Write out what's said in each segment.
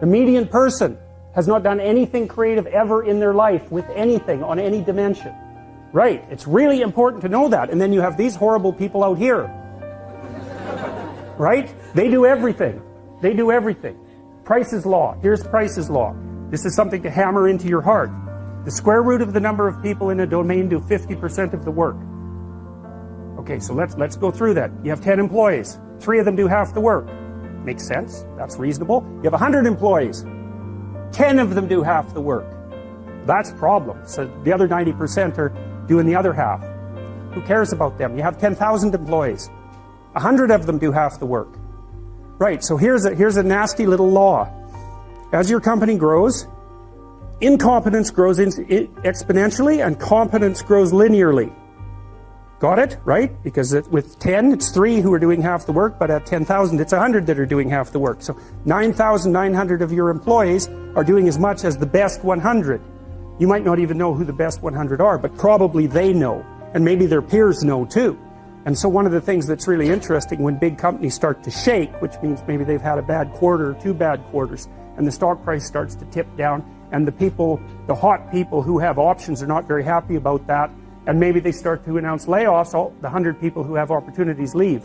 The median person has not done anything creative ever in their life with anything on any dimension. Right, it's really important to know that. And then you have these horrible people out here. Right? They do everything. They do everything. Price's law. Here's Price's law. This is something to hammer into your heart. The square root of the number of people in a domain do 50% of the work. Okay, so let's go through that. You have 10 employees. 3 of them do half the work. Makes sense. That's reasonable. You have 100 employees. 10 of them do half the work. That's a problem. So the other 90% are doing the other half. Who cares about them? You have 10,000 employees. 100 of them do half the work. Right, so here's a nasty little law. As your company grows, incompetence grows exponentially and competence grows linearly. Got it? Right? Because with 10, it's 3 who are doing half the work, but at 10,000, it's 100 that are doing half the work. So 9,900 of your employees are doing as much as the best 100. You might not even know who the best 100 are, but probably they know, and maybe their peers know too. And so one of the things that's really interesting when big companies start to shake, which means maybe they've had a bad quarter or 2 bad quarters, and the stock price starts to tip down, and the hot people who have options are not very happy about that, and maybe they start to announce layoffs, all the 100 people who have opportunities leave,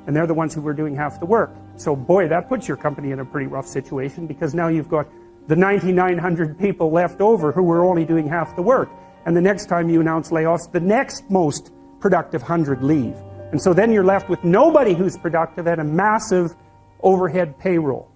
and they're the ones who were doing half the work. So boy, that puts your company in a pretty rough situation, because now you've got the 9,900 people left over who were only doing half the work. And the next time you announce layoffs, the next most productive 100 leave. And so then you're left with nobody who's productive and a massive overhead payroll.